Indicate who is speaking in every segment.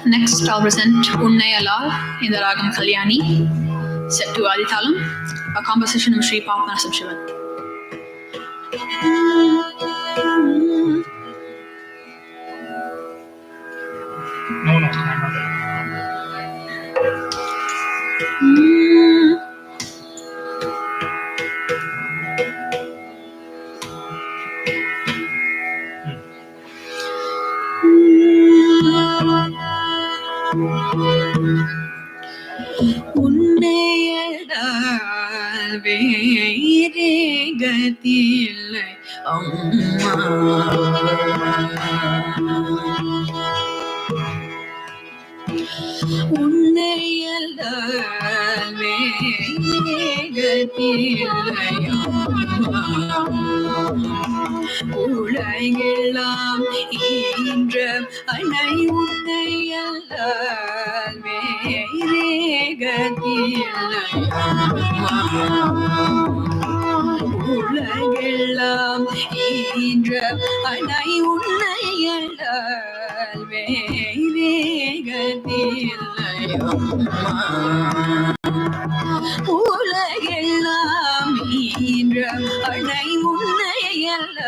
Speaker 1: Next, I'll present Unnayalar in the Ragam Kalyani, set to Adithalam, a composition of Sri Papanasam Shivan. Unnayadal veere gathillai amma உன்னை உன்னையல்ல உலகெல்லாம் ஈன்ற அன்னை உன்னையல்ல உலகெல்லாம் ஈன்ற அன்னை உன்னையல்ல உலகெல்லாம் ஈன்ற அன்னை உன்னையல்ல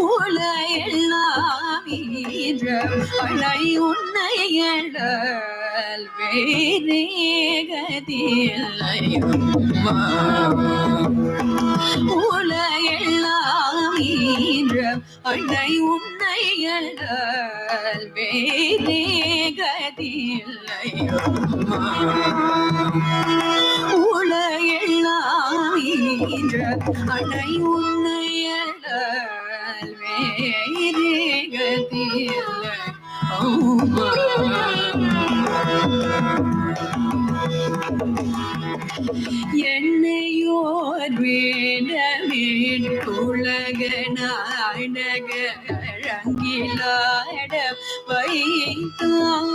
Speaker 1: உலகெல்லாம் ஈன்ற அன்னை உன்னையல்ல வேறே கதில்லையம்மா உலகெல்லாம் ஈன்ற அன்னை உன்னையல்ல வேறே கதில்லையம்மா உலகெல்லாம் ஈன்ற அன்னை உன்னையல்ல வேறே கதில்லை என்னையோர் வேண்டவேன் உலக நாடக ரங்கிலாட வைத்தாய்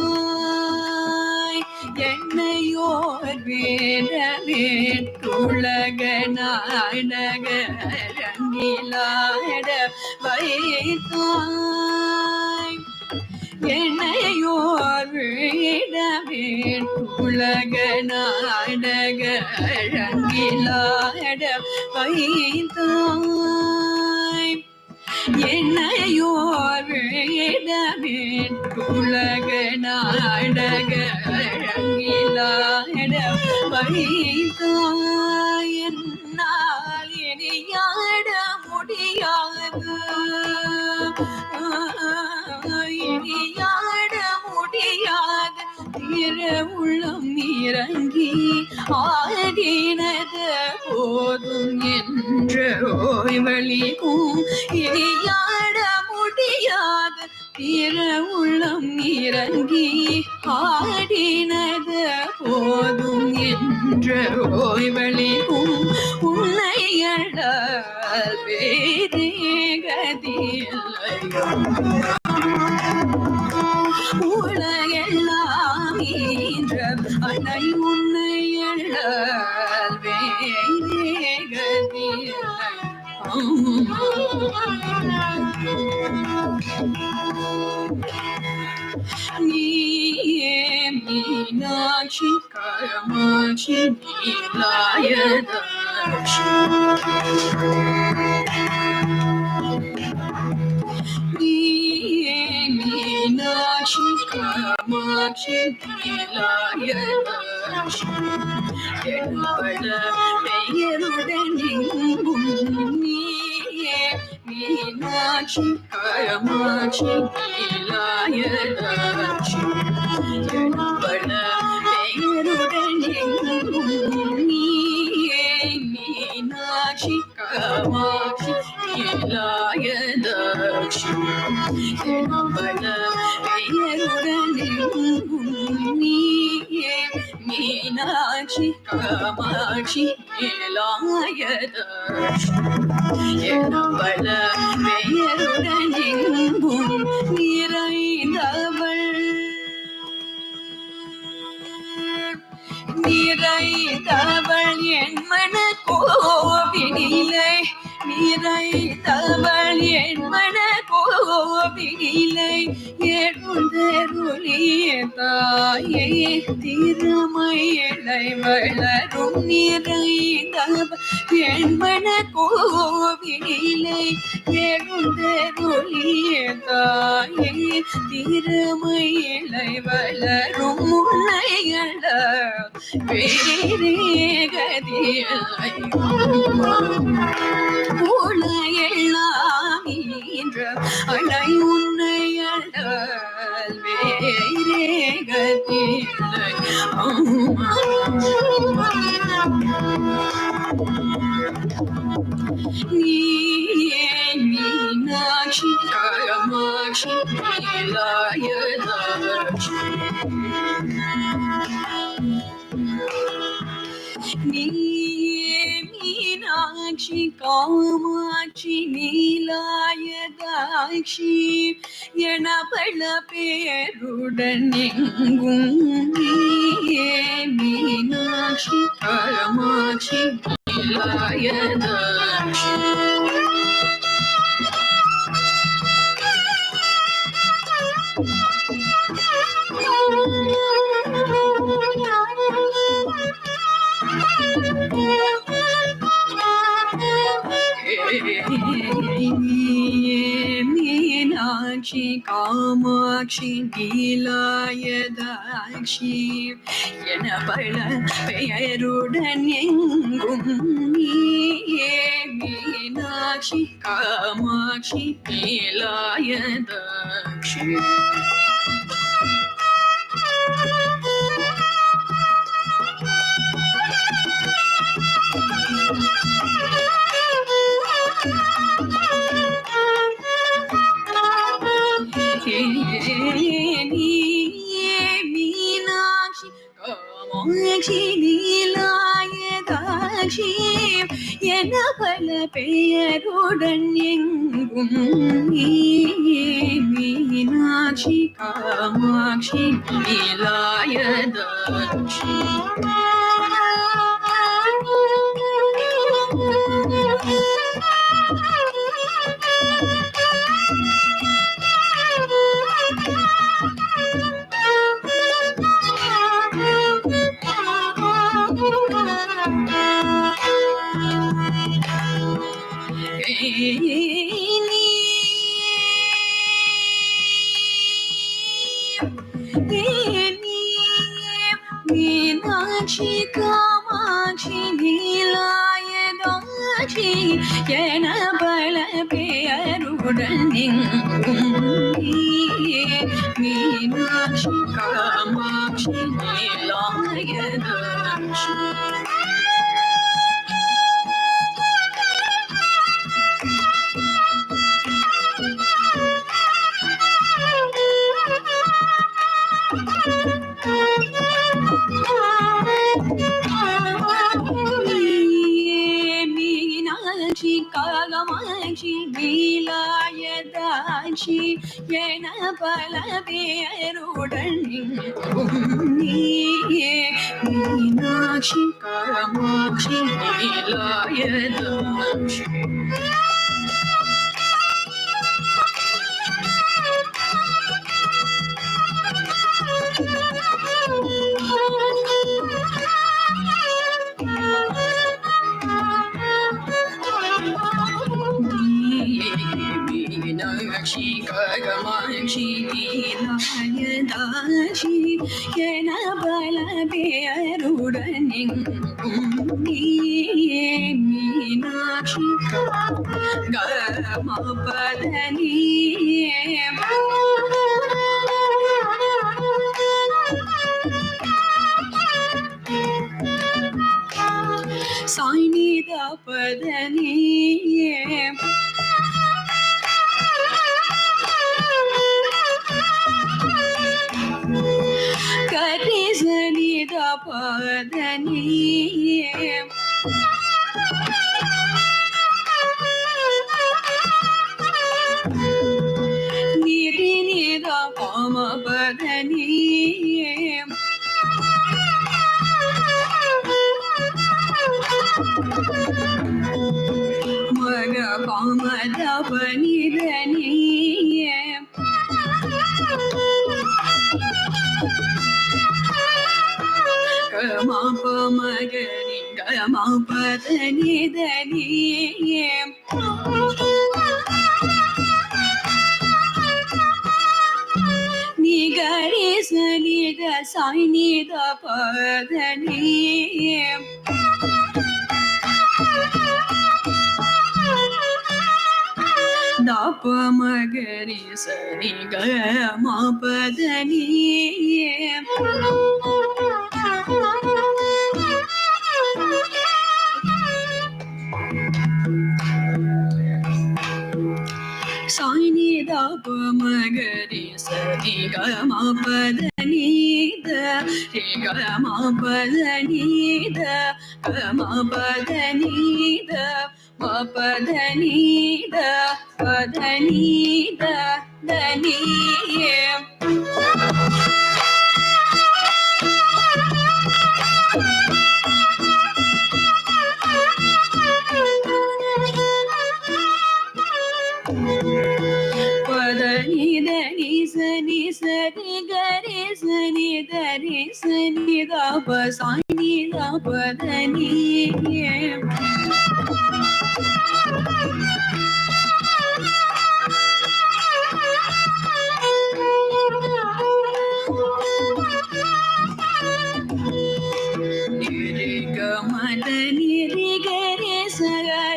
Speaker 1: என்னையோர் வேண்டவேன் உலக நாடக ரங்கிலாட வைத்தாய் என்னையோர் வேண்டவேன் உலக நாடக ரங்கிலாட வைத்தாய் என்னையோர் வேண்டவேன் உலக நாடக ரங்கிலாட வைத்தாய் என்னால் இனியாட முடியாது இனியாட முடியாது திற உள்ளம் இறங்கி ஆடினது போதும் என்ற ஓய்வழிக்கும் இனியாட முடியாது திற உள்ளம் இறங்கி ஆடினது போதும் என்ற ஓய்வழிக்கும் உன்னையட வேறே கதில்லையோ உலகெல்லாம் ஈன்ற அன்னை உன்னையல்ல வேறே கதில்லை நீயே மீனாட்சி காமாட்சி நீலாயதாட்சி மீனாட்சி காமாட்சி நீலாயதாட்சி என்பட பெயருடன் எங்கும் நீயே மீனாட்சி காமாட்சி நீலாயதாட்சி என்பட பெயருடன் எங்கும் நீயே மீனாட்சி காமாட்சி நீலாயதாட்சி என்பட பெயருடன் எங்கும் நீயே மீனாட்சி காமாட்சி நீலாயதாட்சி என்பட பெயருடன் எங்கும் நிறைந்தவள் நிறைந்தவள் என் மன கோவினிலை நிறைந்தவள் என் மன கோவினிலை எழுந்தருளிய தாயே திருமயிலை வளரும் நிறைந்தவள் என் மன கோவினிலை எழுந்தருளிய தாயே திருமயிலை வளரும் முன்னையல்ல வேறே கதில்லையோ உலகெல்லாம் ஈன்ற அன்னை உன்னையல்ல வேறே கதில்லையோ நீயே மீனாட்சி कामाक्षि नीलायदाक्षि मीनाक्षि कामाक्षि नीलायदाक्षि எணபல பேருடன் எங்கும் நீயே மீனாட்சி காமாட்சி नीलायदाक्षि मीनाक्षि कामाक्षि नीलायदाक्षि எணபல பெயருடன் எங்கும் நீயே மீனாட்சி காமாட்சி नीलायदाक्षि மீனாட்சி காமாட்சி नीलायदाक्षி எணபல பெயருடன் எங்கும் நீயே மீனாட்சி காமாட்சி नीलायदाक्षி மீனாட்சி காமாட்சி नीलायदाक्षி எணபல பெயருடன் எங்கும் நீயே மீனாட்சி காமாட்சி नीलायदाक्षி மீனாட்சி காமாட்சி नीलायदाक्षி எணபல பேருடன் நீயே மீனாட்சி காமாட்சி नीलायदाक्षி மீனாட்சி காமாட்சி नीलायदाक्षி எணபல பேருடன் எங்கும் நீயே மீனாட்சி காமபத நீயே சாய்னித பத நீயே கரிசனித பத நீயே நிரினித பம பத நீயே மக பமத பனித நீயே கமா பமகரி கமா பத நித நீயே நிகரி சனித சாய்னித பத நீயே தாப மகரி சரி கமா பத நீயே Sai da pa ma ga ri sa ni ga ma pa da ni da ri ga ma pa da ni da ga ma pa da ni da ma pa da ni da pa da ni da ni Ni da pa sa ni da pa da ni ri ga ma da ni ri ga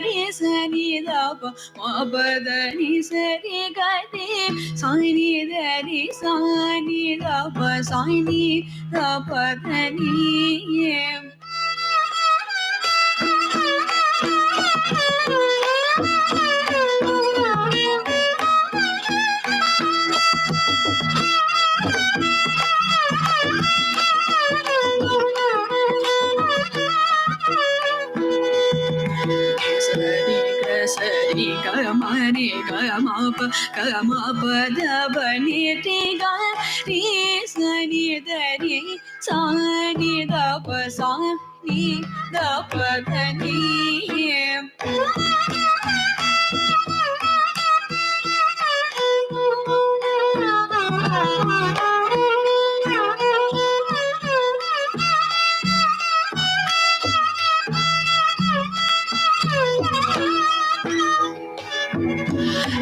Speaker 1: re sa ni da pa ma pa da ni sa ri ga re sa ni da pa sa ni da pa da ni Sari ga ma ri ga ma pa da ba ni ri ga ri sa ni da ri sa ni da pa sa ni da pa da ni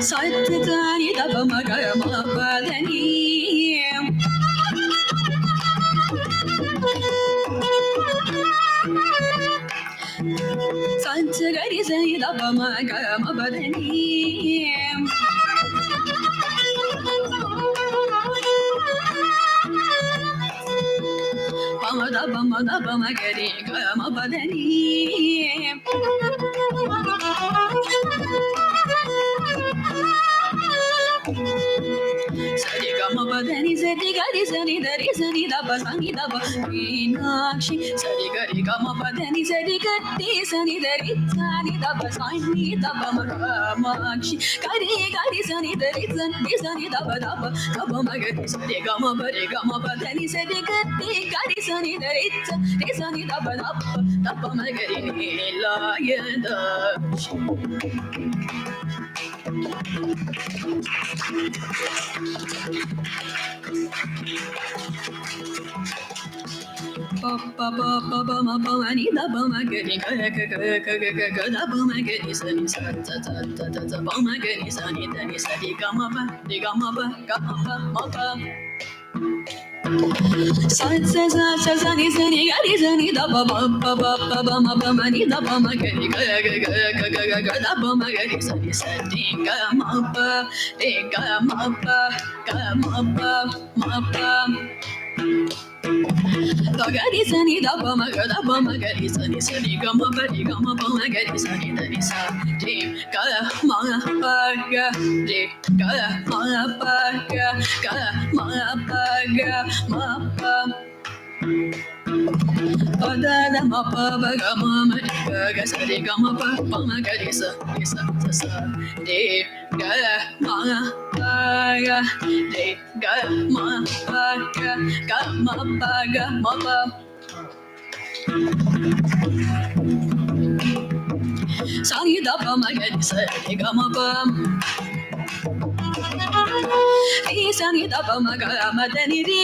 Speaker 1: sa da ni da pa ma ga ma pa da ni sa ga ri sa ni da pa ma ga ma pa da ni ma da pa ma ga ri ga ma pa da ni Sari ga ma pa da ni sa ri ga ri sa ni da pa sa ni da pa Meenakshi sari ga ri ga ma pa da ni sa ri ga ri sa ni da pa sa ni da pa ma ga ma akshi ga ri sa ni da ni da pa ma ga ri sa ri ga ma pa da ni sa ri ga ri sa ni da ni da pa ma ga ri ni la ya da pa pa pa pa pa ma pa ma ni da pa ma ga ni ga da pa ma ga ni sa ni sa pa ma ga ni sa ni da ni sa ri ga ma pa ma pa sa ni da pa ma ni da pa ma ga ni ga da pa ma ga ni sa ni sa ri ga ma pa ma pa da ga ri sa ni da pa ma ga ri sa ni ga ma pa ma ga ri sa ni da ni sa ri ga ma pa ga ri ga ma pa ga ma pa pa da ma pa ba ga ma ga sa ri ga ma pa ma ga ri sa ri ga ma pa ga ri ga ma pa ga ma pa sa ni da pa ma ga ri sa ri ga ma pa ri sa ni da pa ma ga ma da ni ri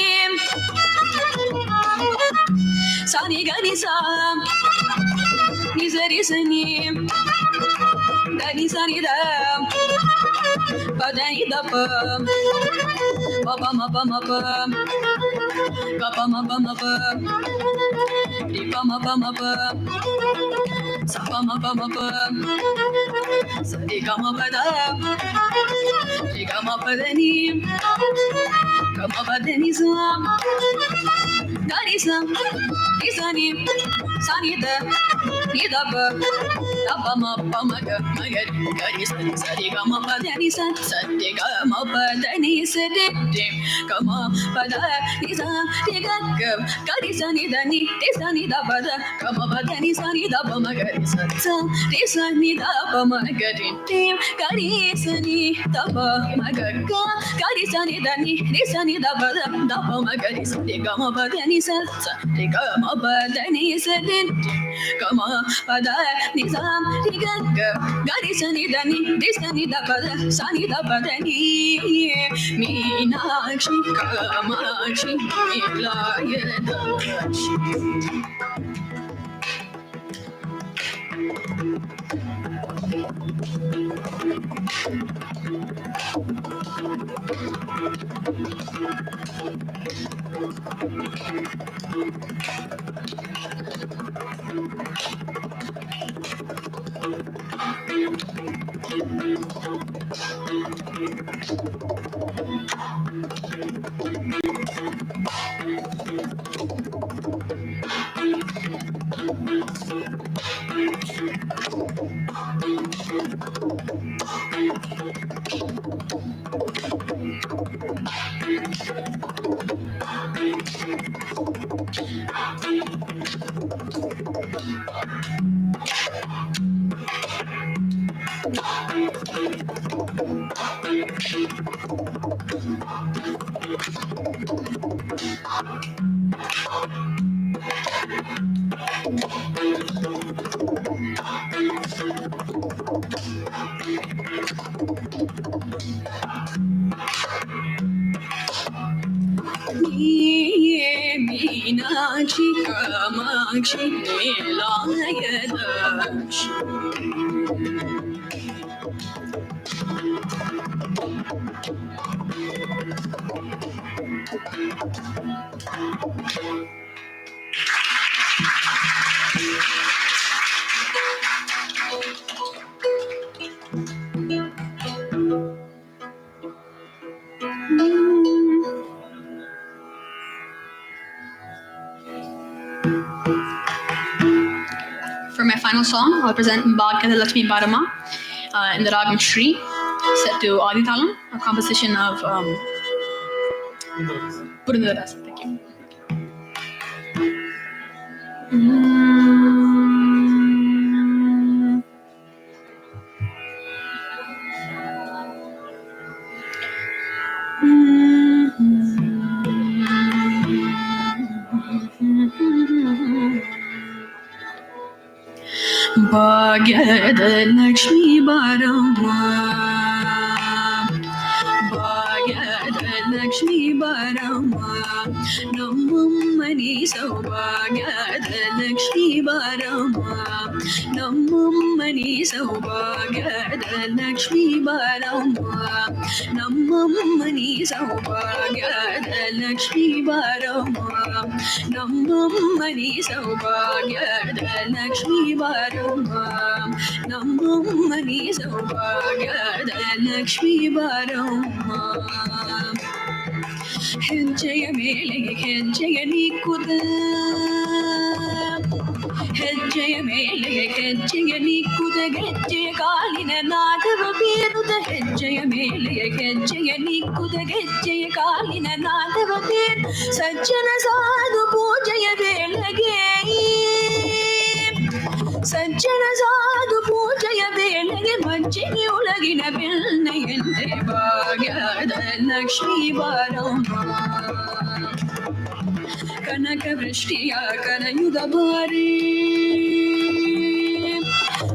Speaker 1: sa ni ga ni sa ni sa ri sa ni da ni sa ni da pa da ni da pa ma pa ga pa ma pa ri pa ma pa sa pa ma pa sa ri ga ma pa da ri ga ma pa da ni ga ma pa da ni sa da ni sa ni sa ni da nidaba dabama pamaga magari gari sari sari gama padani sat sari gama padani sari gama pada nisa tiga gari sani dani tisani dabada gama padani sani daba magari sat tisani daba magari gari sani daba magaga gari sani dani tisani dabada daba magari sari gama padani sat sari gama padani sari gama pada nizam tiga gari sani dani disani da pada sani da pada ni meenakshi kamakshi nilayadashi. Meenakshi kamakshi nilayadashi. For my final song, I'll present Bhagya Lakshmi Bharama in the Ragam Shri, set to Adithalam, a composition of Purandarasa. Thank you. Bhagyada Lakshmi Bharama, Bhagyada Lakshmi Bharama, Nammani Saubhagyada Lakshmi Bharama, Nammani Saubhagyada Lakshmi Bharama, Nammani Saubhagyada Lakshmi Bharama, Nammani Saubhagyada Lakshmi Bharama, Nammani Saubhagyada Lakshmi Bharama. Henjaya Mele Henjaya Nikuda, Henjaya Mele Henjaya Nikuda, Henjaya Kalina Nadava Viruda, Henjaya Mele Henjaya Nikuda, Henjaya Kalina Nadava Vir, Sajjana Sadhu Pujaya Velage, Sajjana Sadhu Pujaya Velage, Manjini Ulagina Vilnayante Bhagyada Lakshmi Bharama. Kanaka Vrishtiya Karayuda Bhari,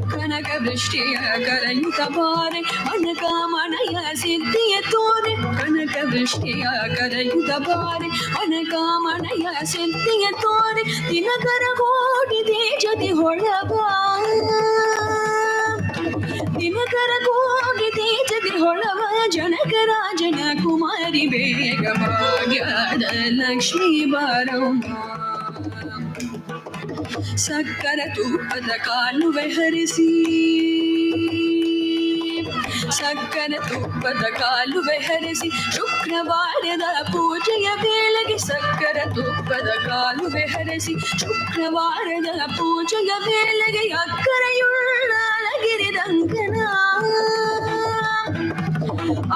Speaker 1: Kanaka Vrishtiya Karayuda Bhari, Manakamanaya Siddhiya Tore, Kanaka Vrishtiya Karayuda Bhari, Manakamanaya Siddhiya Tore, Dinakara Koti Dejati Holaba, Dinakara Koti Dejati Holaba, Janakara Jana Kumari Bega Bhagyada Lakshmi Bharama. Sakkara Tupada Kalu Veharisi, ಸಕ್ಕರೆ ತುಪ್ಪದ ಕಾಲುವೆ ಹರಿಸಿ ಶುಕ್ರವಾರದ ಪೂಜೆಯ ವೇಳೆಗೆ ಸಕ್ಕರೆ ತುಪ್ಪದ ಕಾಲುವೆ ಹರಿಸಿ ಶುಕ್ರವಾರದ ಪೂಜೆಯ ವೇಳೆಗೆ ಅಕ್ಕರೆಯುಳ್ಳ ಅಲಗಿರಿದಂಕನ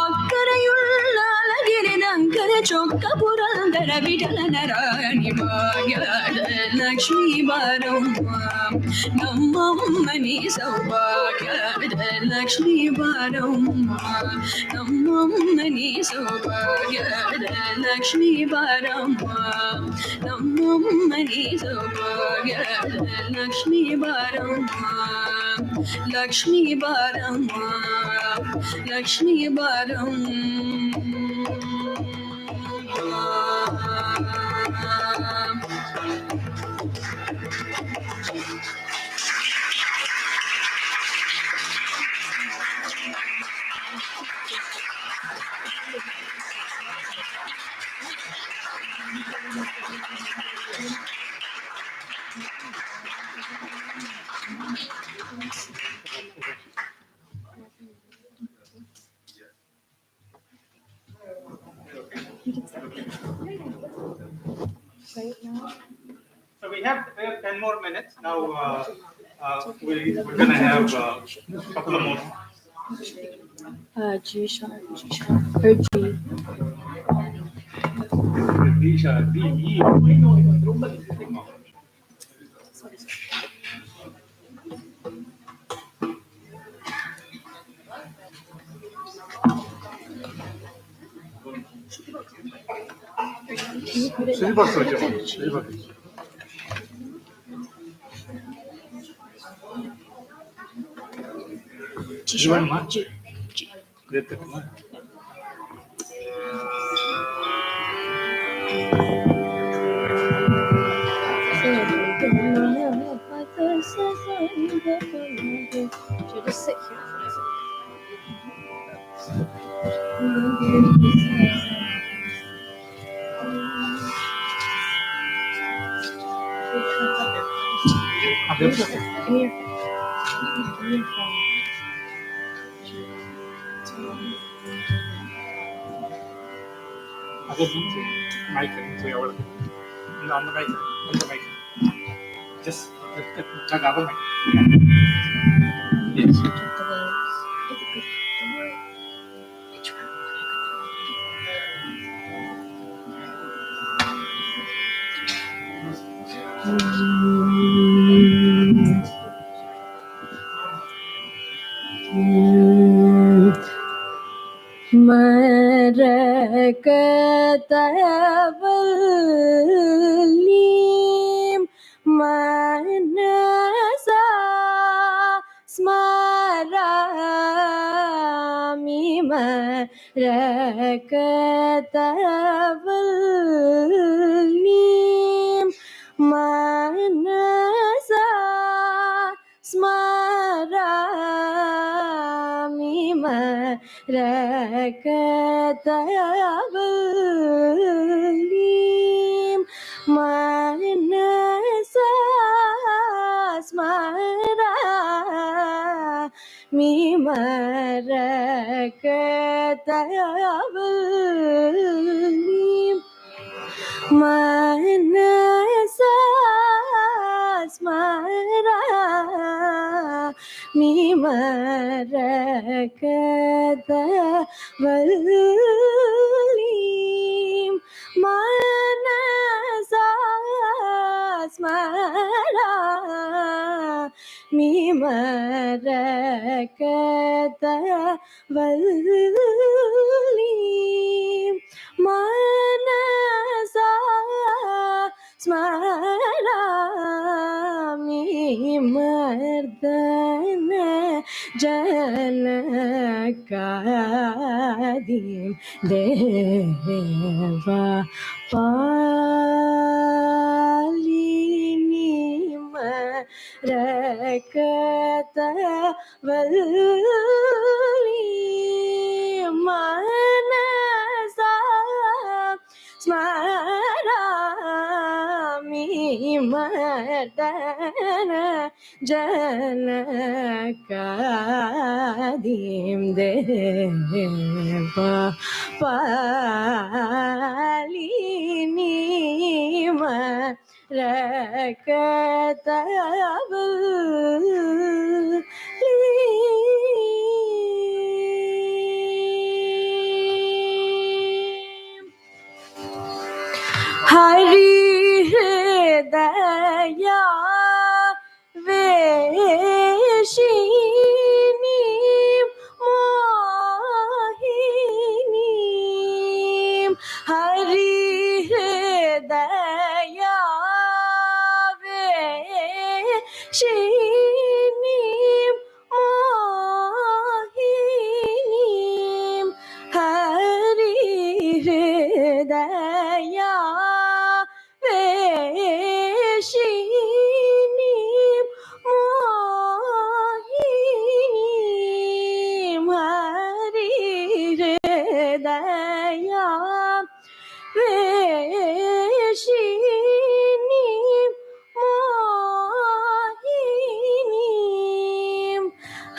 Speaker 1: ಅಕ್ಕರೆಯುಳ್ಳಗಿರಿದಂಕರ ಚೊಕ್ಕ ಪುರಂದರ ವಿಠಲ ನಾರಾಯಣಿ ಭಾಗ್ಯದ ಲಕ್ಷ್ಮೀ ಬಾರಮ್ಮ ನಮ್ಮಮ್ಮನಿ ಸೌಭಾಗ್ಯದ ಲಕ್ಷ್ಮೀ ಬಾರಮ್ಮ ನಮ್ಮಮ್ಮನಿ ಸೌಭಾಗ್ಯದ ಲಕ್ಷ್ಮೀ ಬಾರಮ್ಮ ನಮ್ಮಮ್ಮನಿ ಸೌಭಾಗ್ಯದ ಲಕ್ಷ್ಮೀ ಬಾರಮ್ಮ ಲಕ್ಷ್ಮೀ ಬಾರಮ್ಮ ಲಕ್ಷ್ಮೀ ಬಾರಮ್ಮ
Speaker 2: So we have 10 more minutes. Now we're going to have a couple of more.
Speaker 1: G sharp, or G.
Speaker 2: D sharp, D, E. Silver soldier. Silver.
Speaker 1: G sharp, G. Should just sit here for a second. Give me your phone.
Speaker 2: Mic on the mic. Just plug our mic. Yes.
Speaker 1: Marakatavallim manasa smarami marakatavallim manasa smarami marakatavallim manasa smarami marakatavallim manasa smarami marakatavallim manasa smarami marakatavallim manasa smarami mardana janakadim deva palini marakatavallim manasa smarami mardana जनकादिं देवा पालिनीम रकतवल्ली हरि हृदया वेशिनी मोहिनी हरि हृदया वेशिनी मोहिनी हरि हृदया वेशिनी मोहिनी हरि हृदया वेशिनी मोहिनी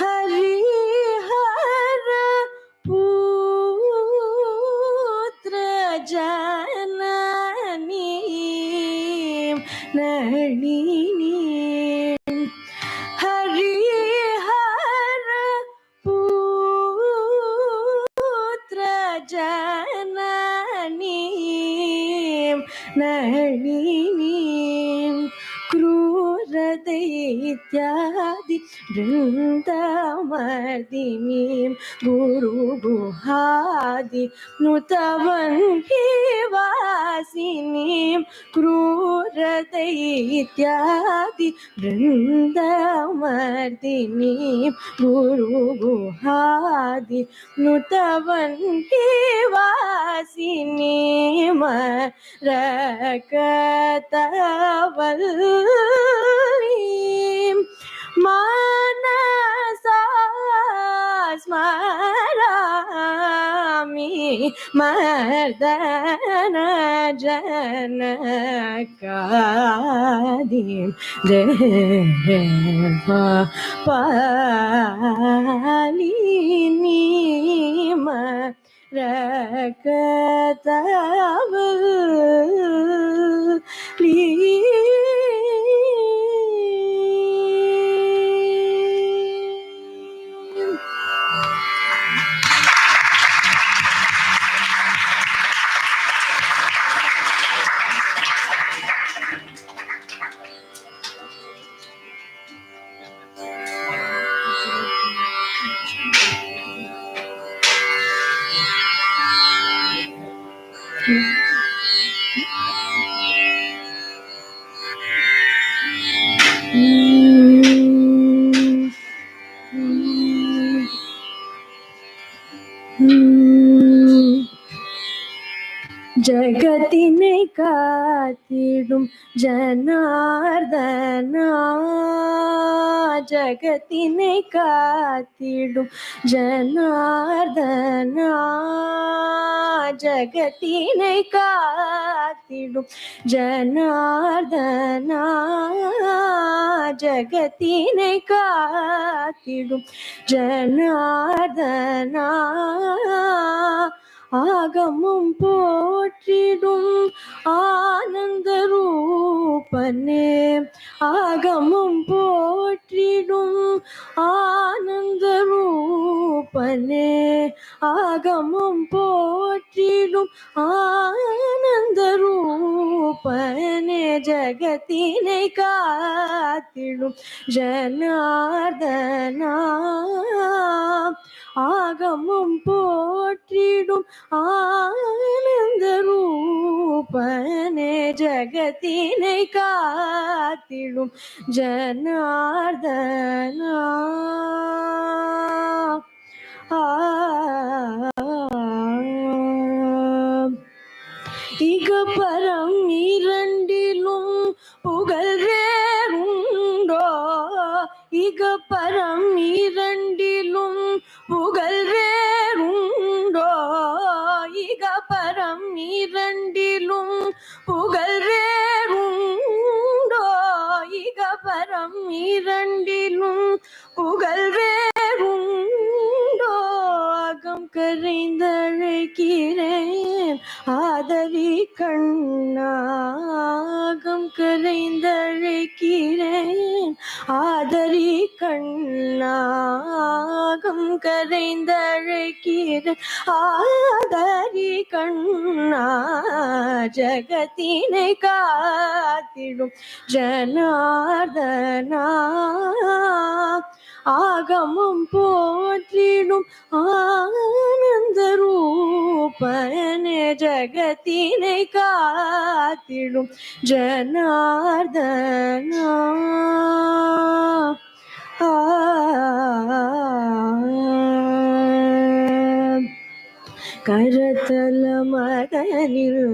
Speaker 1: हरिहर पुत्र जननी नलिनी हरिहर पुत्र जननी नलिनी क्रूरदैत्यादि वृन्दमर्दिनीं गुरुगुहादि नुतवन्निवासिनीं क्रूरदैत्यादि वृन्दमर्दिनीं गुरुगुहादि नुतवन्निवासिनीं रकतवल्लीं मनसा स्मरामि मर्दन जनकादिं देवा पालिनीम रकतवल्ली जगतिने कातिडुम जनार्दना जगतिने कातिडुम जनार्दना जगतिने कातिडुम जनार्दना जगतिने कातिडुम जनार्दना ஆகமும் போற்றிடும் ஆனந்த ரூபனே ஆகமும் போற்றிடும் ஆனந்த ரூபனே ஆகமும் போற்றிடும் ஆனந்த ரூபனே ஜகத்தினை காத்திடும் ஜனார்தனா ஆகமும் போற்றிடும் ஆனந்த ரூபனே ஜகத்தினை காத்திடும் ஜனார்தனா இகபரம் இரண்டிலும் புகழ் வேறுண்டோ இகபரம் இரண்டிலும் புகழ் வேறுண்டோ இகபரம் இரண்டிலும் புகழ் வேறுண்டோ இகபரம் கல்வேருண்டோ அகம் கரைந்தழைக்கிறேன் ஆதரி கண்ணாகம் கரைந்தழைக்கிறேன் ஆதரி கண்ணாகம் கரைந்தழைக்கிறேன் ஆதரி கண்ணா ஜகத்தினை காத்திடும் ஜனார்தனா ஆகமம் போற்றிடும் ஆனந்த ரூபனே ஜகத்தினை காத்திடும் ஜனார்தனா கரத்தல மதனில்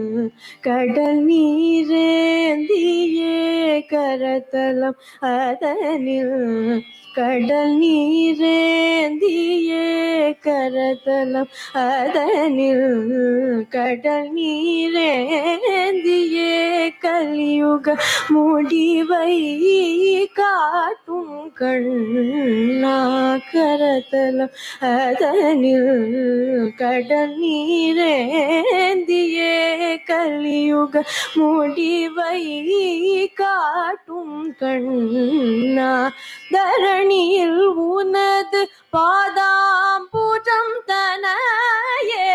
Speaker 1: கடல் நீரேந்தியே கரத்தலம் அதனில் கடல் நீரேந்தியே கரத்தலம் அதனில் கடல் நீரேந்தியே கலியுக முடிவை காட்டும் கண்ணா கரத்தலம் அதனில் கடல் நீரேந்தியே கலியுக முடிவை காட்டும் கண்ணா தரணியில் உனது பாதாம்பூஜம் தனையே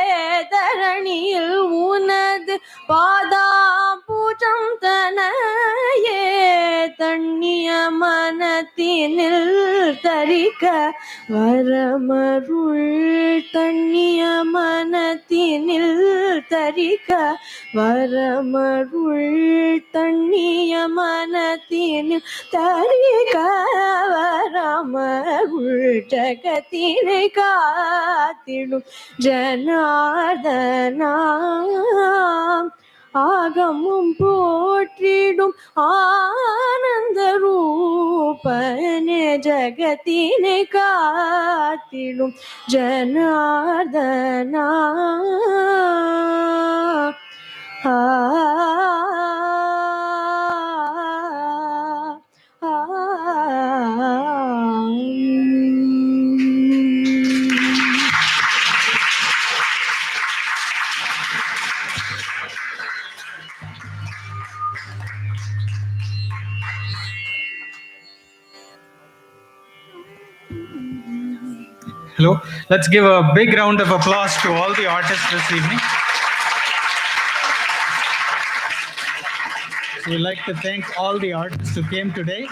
Speaker 1: தரணியில் உனது பாதாம்பூஜம் தனையே தண்ணிய மனத்தினில் தரிக்க வரமருள் தண்ணிய மனத்தினில் தரிக்க வரமருள் தண்ணிய மனத்தினில் தரிக்க வரமருள் ஜகத்தினை காத்திடும் ஜனார்தனா ஆகமும் போற்றிடும் ஆனந்த ரூபனே ஜகத்தினை காத்திடும் Janardhana
Speaker 2: Hello. Let's give a big round of applause to all the artists this evening. We'd like to thank all the artists who came today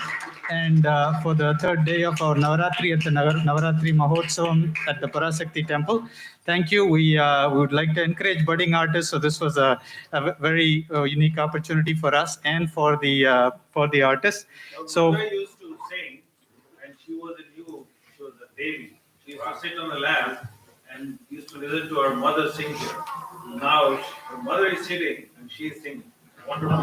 Speaker 2: and for the third day of our Navarathri at the Navarathri Mahotsavam at the Parasakti Temple. Thank you. We would like to encourage budding artists. So this was a very unique opportunity for us and for the artists. So
Speaker 3: I used to sing, and she was a baby. She used to sit on the lap and used to listen to her mother sing here. Now her mother is sitting and she is singing. Wonderful.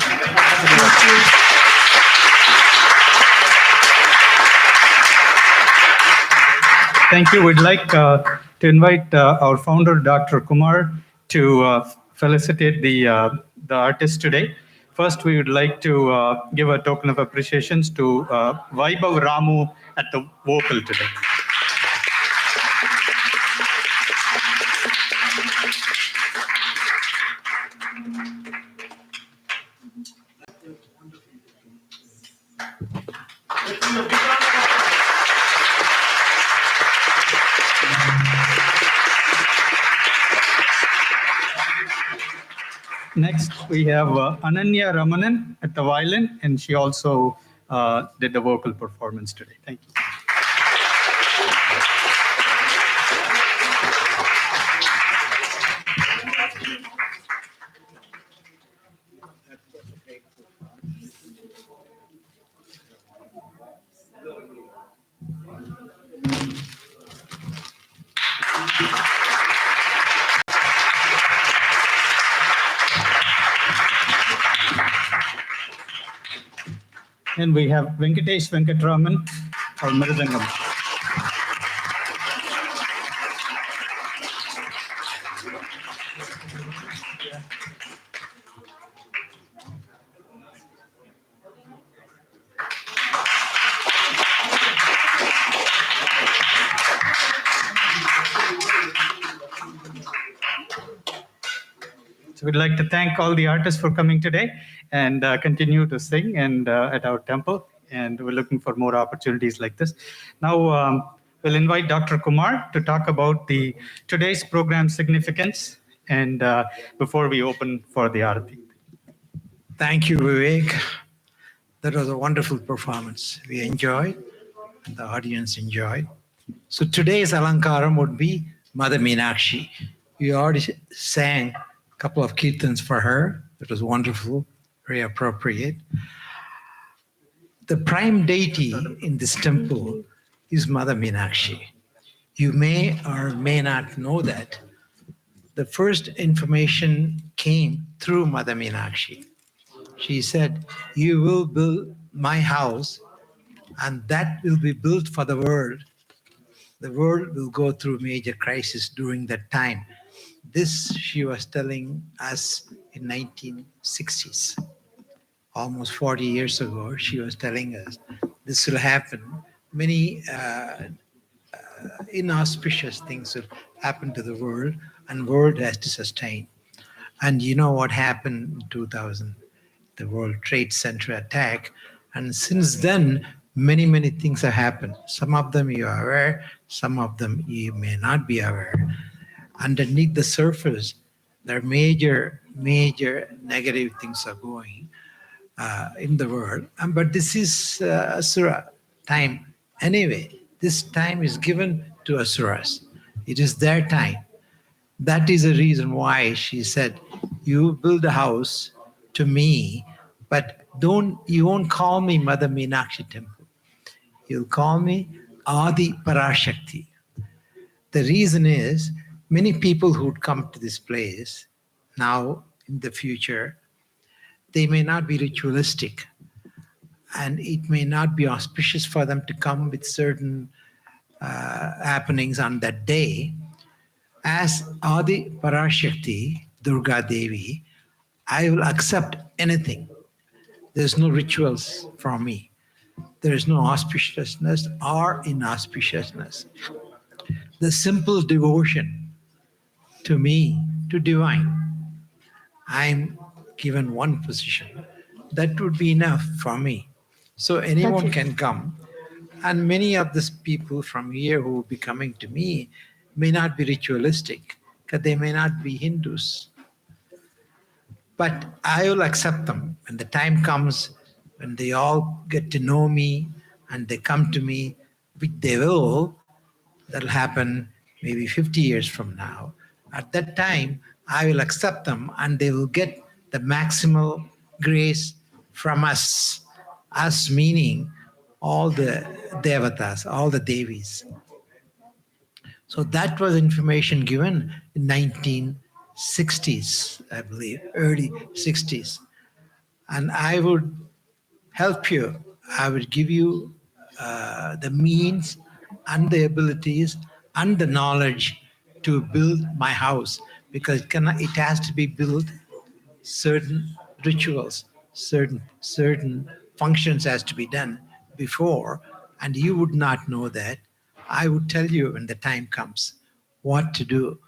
Speaker 2: thank you. We'd like to invite our founder, Dr. Kumar, to felicitate the artists today. First, we would like to give a token of appreciations to Vaibhav Ramu at the vocal today. Next, we have Ananya Ramanan at the violin, and she also did the vocal performance today. Thank you. And we have Venkatesh Venkatraman, our Mridangam. So we'd like to thank all the artists for coming today and continue to sing and at our temple. And we're looking for more opportunities like this. Now we'll invite Dr. Kumar to talk about the today's program significance and before we open for the Aarti.
Speaker 4: Thank you, Vivek. That was a wonderful performance. We enjoyed, and the audience enjoyed. So today's Alankaram would be Mother Meenakshi. You already sang a couple of kirtans for her. That was wonderful, very appropriate. The prime deity in this temple is Mother Meenakshi. You may or may not know that the first information came through Mother Meenakshi. She said, "You will build my house, and that will be built for the world. The world will go through major crisis during that time." This she was telling us in 1960s. Almost 40 years ago, she was telling us this will happen. Many inauspicious things will happen to the world, and world has to sustain. And you know what happened in 2000? The World Trade Center attack. And since then, many, many things have happened. Some of them you are aware, some of them you may not be aware. Underneath the surface, there are major negative things are going in the world. But this is Asura time. Anyway, this time is given to Asuras. It is their time. That is the reason why she said, "You build a house to me, but you won't call me Mother Meenakshi Temple. You'll call me Adi Parashakti." The reason is many people who would come to this place now in the future, they may not be ritualistic, and it may not be auspicious for them to come with certain happenings on that day. As Adi Parashakti, Durga Devi, I will accept anything. There's no rituals from me. There is no auspiciousness or inauspiciousness. The simple devotion to me, to divine, I'm given one position. That would be enough for me. So anyone can come. And many of these people from here who will be coming to me may not be ritualistic, because they may not be Hindus. But I will accept them when the time comes, when they all get to know me and they come to me, which they will. That'll happen maybe 50 years from now. At that time, I will accept them and they will get the maximal grace from us. Us meaning all the devatas, all the devis. So that was information given in 1960s, I believe, early 60s. And I would help you. I would give you the means and the abilities and the knowledge to build my house, because it has to be built. Certain rituals, certain functions has to be done before, and you would not know that. I would tell you when the time comes what to do,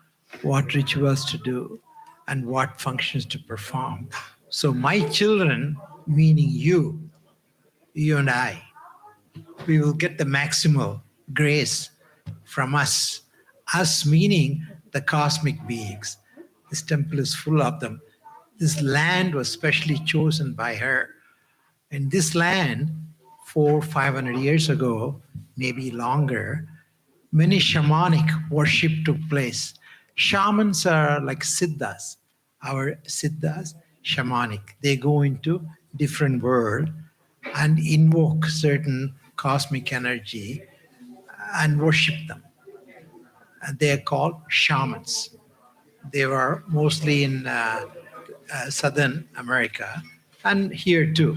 Speaker 4: what rituals to do, and what functions to perform. So my children, meaning you and I, we will get the maximal grace from us. Us meaning the cosmic beings. This temple is full of them. This land was specially chosen by her. In this land, 400-500 years ago, maybe longer, many shamanic worship took place. Shamans are like siddhas. Our siddhas, shamanic. They go into different world and invoke certain cosmic energy and worship them. And they are called shamans. They were mostly in Southern America and here too.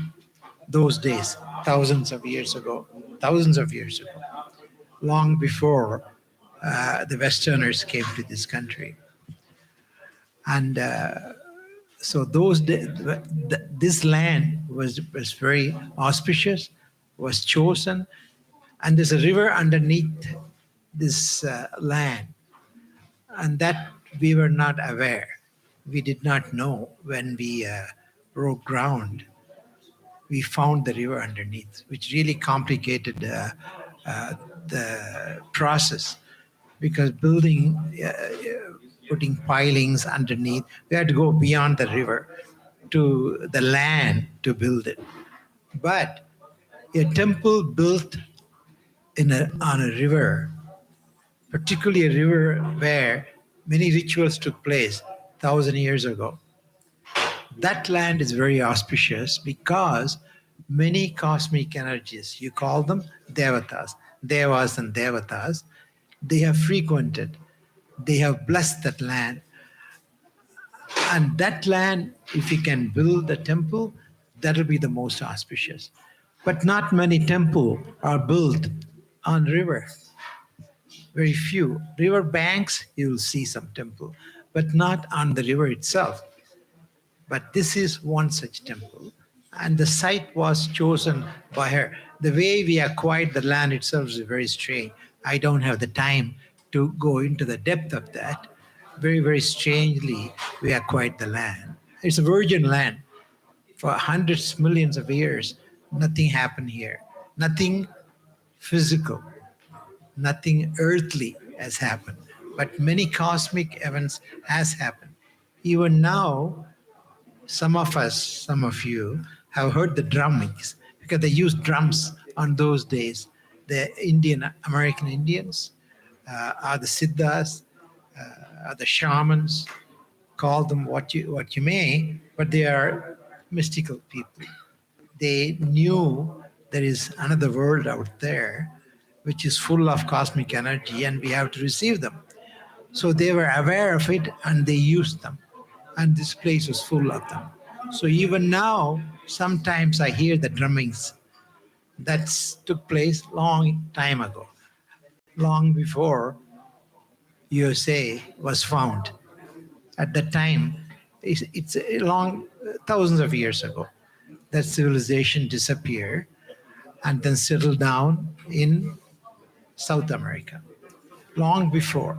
Speaker 4: Those days, thousands of years ago, long before the Westerners came to this country. And so this land was very auspicious, was chosen, and there's a river underneath this land, and that we were not aware. we did not know when we broke ground. We found the river underneath, which really complicated uh, the process because building, putting pilings underneath, we had to go beyond the river to the land to build it. But a temple built on a river, particularly a river where many rituals took place 1,000 years ago, that land is very auspicious because many cosmic energies, you call them devatas, devas and devatas, they have frequented, they have blessed that land. And that land, if you can build a temple, that'll be the most auspicious. But not many temples are built on river. Very few. River banks, you'll see some temple, but not on the river itself. But this is one such temple. And the site was chosen by her. The way we acquired the land itself is very strange. I don't have the time to go into the depth of that. Very, very strangely, we acquired the land. It's a virgin land. For hundreds, millions of years, nothing happened here. Nothing physical, nothing earthly has happened. But many cosmic events has happened. Even now, some of us, some of you have heard the drummings because they used drums on those days. The Indian, American Indians are the Siddhas, are the shamans, call them what you may, but they are mystical people. They knew there is another world out there which is full of cosmic energy and we have to receive them. So they were aware of it and they used them. And this place was full of them. So even now, sometimes I hear the drummings. That took place long time ago, long before USA was found. At that time, it's a long, thousands of years ago, that civilization disappeared and then settled down in South America. Long before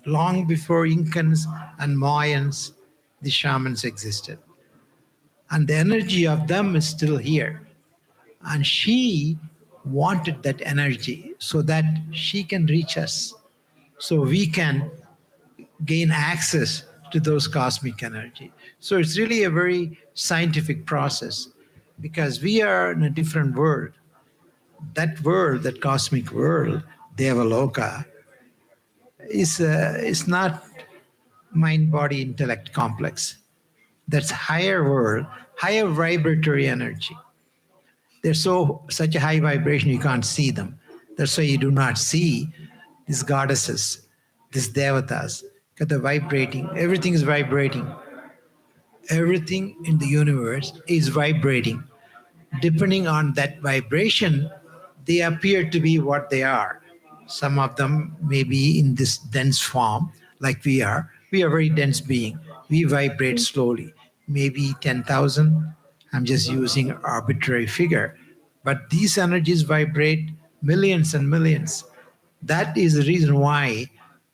Speaker 4: Incans and Mayans, the shamans existed. And the energy of them is still here. And she wanted that energy so that she can reach us, so we can gain access to those cosmic energy. So it's really a very scientific process because we are in a different world. That world, that cosmic world, Devaloka, is not mind, body, intellect complex. That's higher world, higher vibratory energy. They're such a high vibration you can't see them. That's why you do not see these goddesses, these devatas, because they're vibrating. Everything is vibrating. Everything in the universe is vibrating. Depending on that vibration, they appear to be what they are. Some of them may be in this dense form, like we are. We are a very dense being. We vibrate slowly, maybe 10,000. I'm just using an arbitrary figure. But these energies vibrate millions and millions. That is the reason why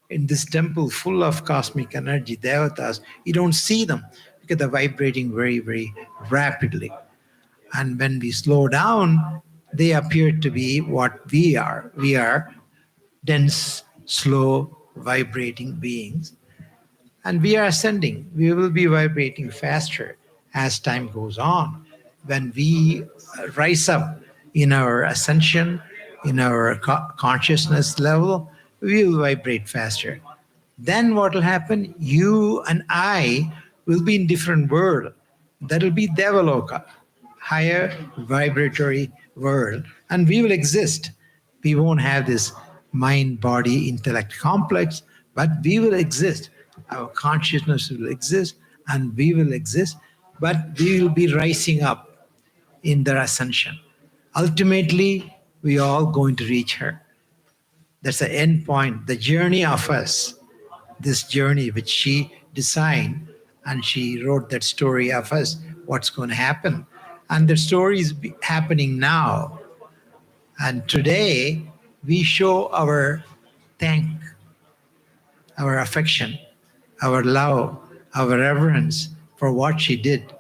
Speaker 4: in this temple full of cosmic energy, devatas, you don't see them because they're vibrating very, very rapidly. And when we slow down, they appear to be what we are. We are dense, slow, vibrating beings. And we are ascending. We will be vibrating faster as time goes on. When we rise up in our ascension, in our consciousness level, we will vibrate faster. Then what will happen? You and I will be in different world. That will be Devaloka, higher vibratory world, and we will exist. We won't have this mind, body, intellect complex, but we will exist. Our consciousness will exist, and we will exist, but we will be rising up in their ascension. Ultimately, we are all going to reach her. That's the end point, the journey of us, this journey which she designed, and she wrote that story of us, what's going to happen. And the story is happening now. And today, we show our thank, our affection, our love, our reverence for what she did.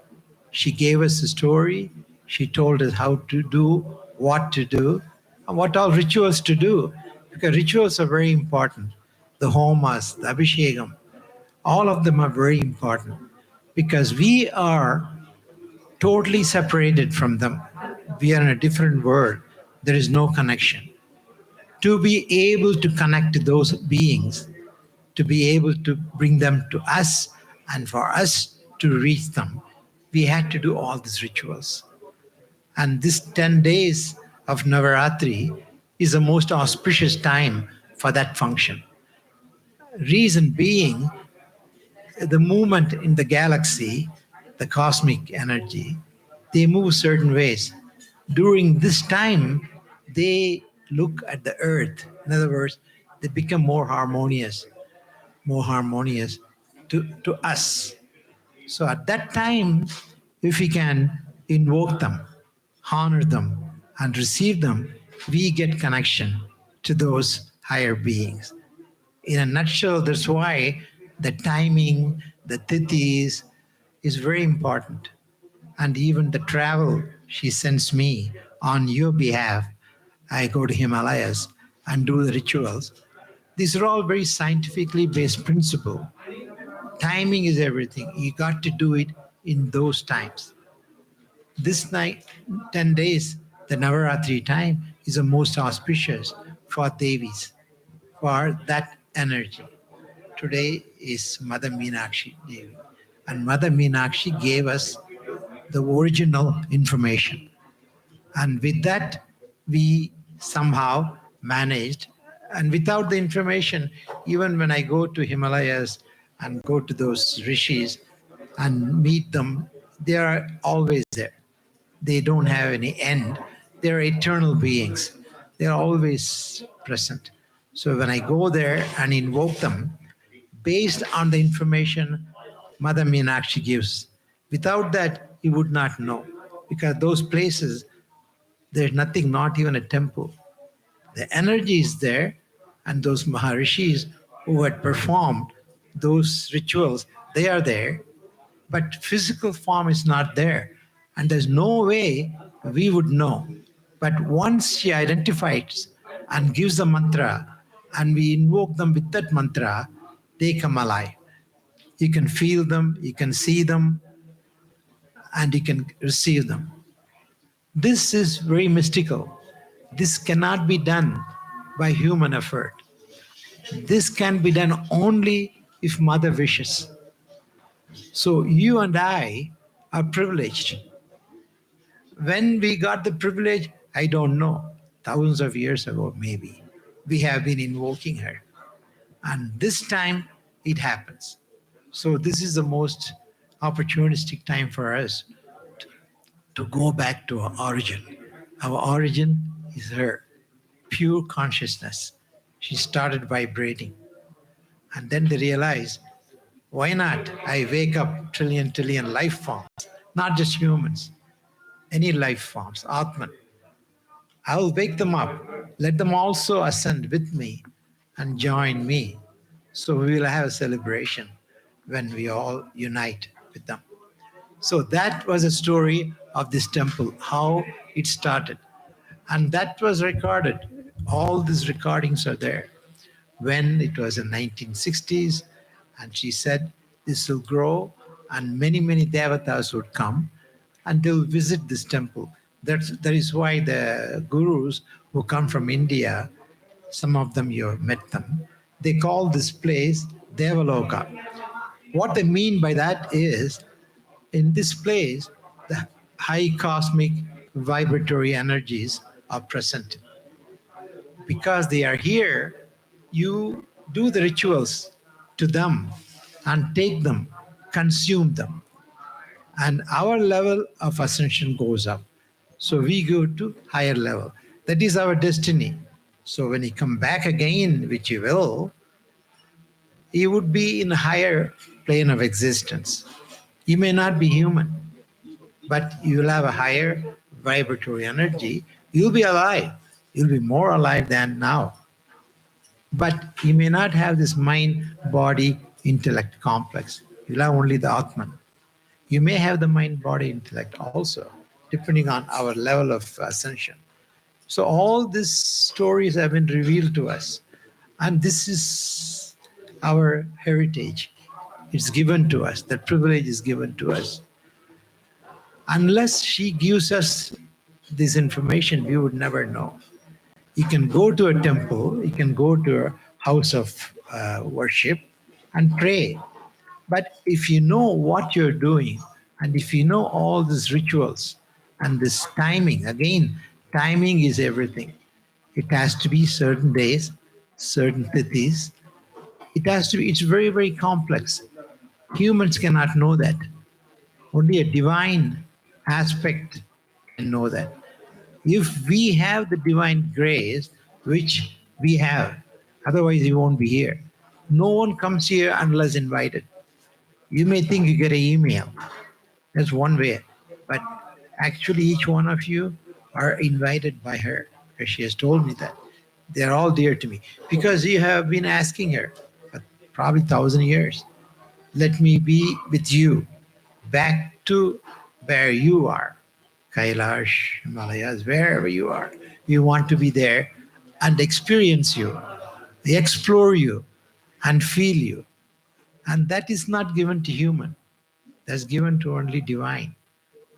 Speaker 4: She gave us a story. She told us how to do, what to do, and what all rituals to do. Because rituals are very important. The homas, the abhishekam, all of them are very important because we are totally separated from them. We are in a different world. There is no connection. To be able to connect to those beings, to be able to bring them to us, and for us to reach them, we had to do all these rituals. And this 10 days of Navarathri is the most auspicious time for that function. Reason being, the movement in the galaxy, the cosmic energy, they move certain ways. During this time, they look at the earth. In other words, they become more harmonious to us. So at that time, if we can invoke them, honor them, and receive them, we get connection to those higher beings. In a nutshell, that's why the timing, the tithis is very important. And even the travel she sends me on your behalf, I go to Himalayas and do the rituals. These are all very scientifically based principle. Timing is everything. You got to do it in those times. This night, 10 days, the Navaratri time is the most auspicious for Devis, for that energy. Today is Mother Meenakshi Devi. And Mother Meenakshi gave us the original information. And with that, we somehow managed. And without the information, even when I go to Himalayas and go to those rishis and meet them, they are always there. They don't have any end. They're eternal beings. They're always present. So when I go there and invoke them, based on the information Mother Meenakshi gives, without that, you would not know. Because those places, there's nothing, not even a temple. The energy is there, and those Maharishis who had performed those rituals, they are there, but physical form is not there. And there's no way we would know. But once she identifies and gives the mantra, and we invoke them with that mantra, they come alive. You can feel them, you can see them, and you can receive them. This is very mystical. This cannot be done by human effort. This can be done only if Mother wishes. So you and I are privileged. When we got the privilege, I don't know, thousands of years ago maybe, we have been invoking her. And this time it happens. So this is the most opportunistic time for us to go back to our origin. Our origin is her, pure consciousness. She started vibrating. And then they realized, why not? I wake up trillion life forms, not just humans, any life forms, Atman. I will wake them up. Let them also ascend with me and join me. So we will have a celebration when we all unite with them. So that was a story of this temple, how it started. And that was recorded. All these recordings are there. When it was in 1960s, and she said this will grow, and many devatas would come, and they'll visit this temple. That is why the gurus who come from India, some of them you have met them, they call this place Devaloka. What they mean by that is, in this place, the high cosmic vibratory energies are present. Because they are here, you do the rituals to them and take them, consume them. And our level of ascension goes up. So we go to higher level. That is our destiny. So when you come back again, which you will, you would be in a higher plane of existence. You may not be human, but you will have a higher vibratory energy. You'll be alive. You'll be more alive than now. But you may not have this mind, body, intellect complex. You'll have only the Atman. You may have the mind, body, intellect also, depending on our level of ascension. So all these stories have been revealed to us. And this is our heritage. It's given to us. That privilege is given to us. Unless she gives us this information, we would never know. You can go to a temple, you can go to a house of worship and pray. But if you know what you're doing, and if you know all these rituals and this timing, again, timing is everything. It has to be certain days, certain tithis. It has to be, it's very, very complex. Humans cannot know that. Only a divine aspect can know that. If we have the divine grace, which we have, otherwise you won't be here. No one comes here unless invited. You may think you get an email. That's one way. But actually, each one of you are invited by her. She has told me that. They're all dear to me because you have been asking her for probably 1,000 years. Let me be with you back to where you are. Kailash, Himalayas, wherever you are. We want to be there and experience you, explore you, and feel you. And that is not given to human. That's given to only divine.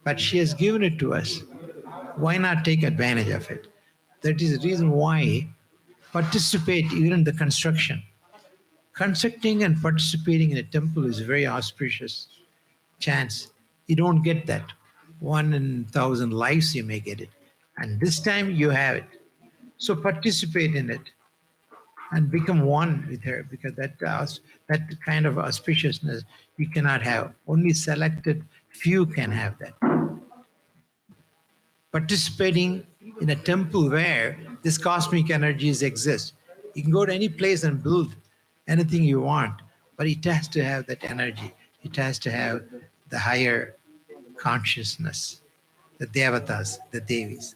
Speaker 4: But she has given it to us. Why not take advantage of it? That is the reason why participate even in the construction. Constructing and participating in a temple is a very auspicious chance. You don't get that. 1 in 1,000 lives you may get it. And this time you have it. So participate in it and become one with her, because that kind of auspiciousness you cannot have. Only selected few can have that. Participating in a temple where this cosmic energies exist. You can go to any place and build anything you want, but it has to have that energy. It has to have the higher consciousness, the devatas, the devis.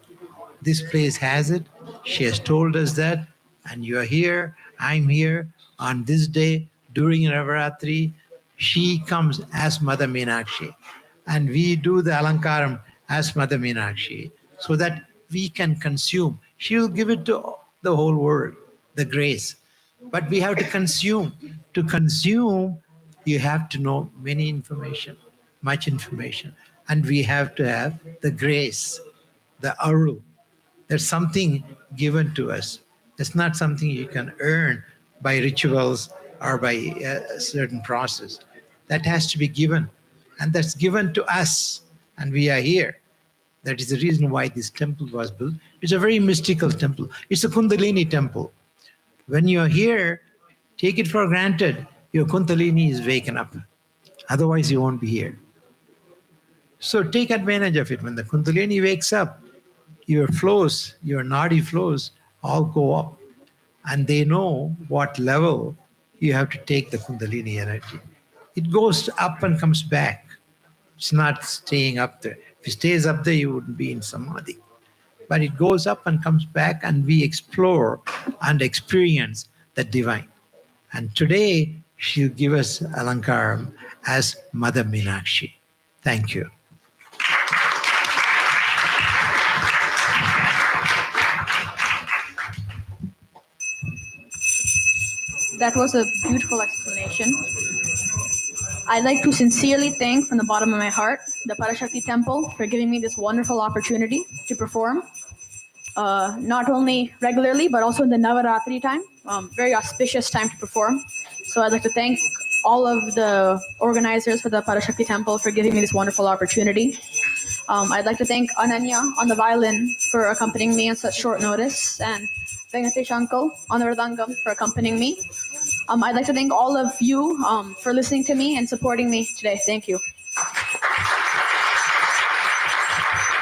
Speaker 4: This place has it. She has told us that, and you are here, I'm here on this day during Navarathri. She comes as Mother Meenakshi, and we do the Alankaram as Mother Meenakshi so that we can consume. She will give it to the whole world, the grace. But we have to consume. To consume, you have to know many information, much information. And we have to have the grace, the aru. There's something given to us. It's not something you can earn by rituals or by a certain process. That has to be given. And that's given to us. And we are here. That is the reason why this temple was built. It's a very mystical temple. It's a Kundalini temple. When you're here, take it for granted, your Kundalini is waken up. Otherwise, you won't be here. So take advantage of it. When the Kundalini wakes up, your flows, your nadi flows, all go up. And they know what level you have to take the Kundalini energy. It goes up and comes back. It's not staying up there. If it stays up there, you wouldn't be in Samadhi. But it goes up and comes back, and we explore and experience the divine. And today, she'll give us Alankaram as Mother Meenakshi. Thank you.
Speaker 1: That was a beautiful explanation. I'd like to sincerely thank from the bottom of my heart the Parashakti Temple for giving me this wonderful opportunity to perform, not only regularly, but also in the Navarathri time, very auspicious time to perform. So I'd like to thank all of the organizers for the Parashakti Temple for giving me this wonderful opportunity. I'd like to thank Ananya on the violin for accompanying me on such short notice, and Venkatesh Uncle on the Mridangam for accompanying me. I'd like to thank all of you for listening to me and supporting me today. Thank you.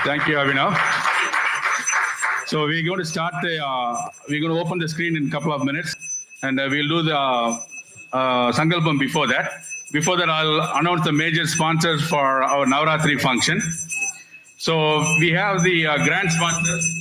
Speaker 5: Thank you, Abhinav. So we're going to start we're going to open the screen in a couple of minutes, and we'll do the Sankalpam before that. Before that, I'll announce the major sponsors for our Navarathri function. So we have the grand sponsors.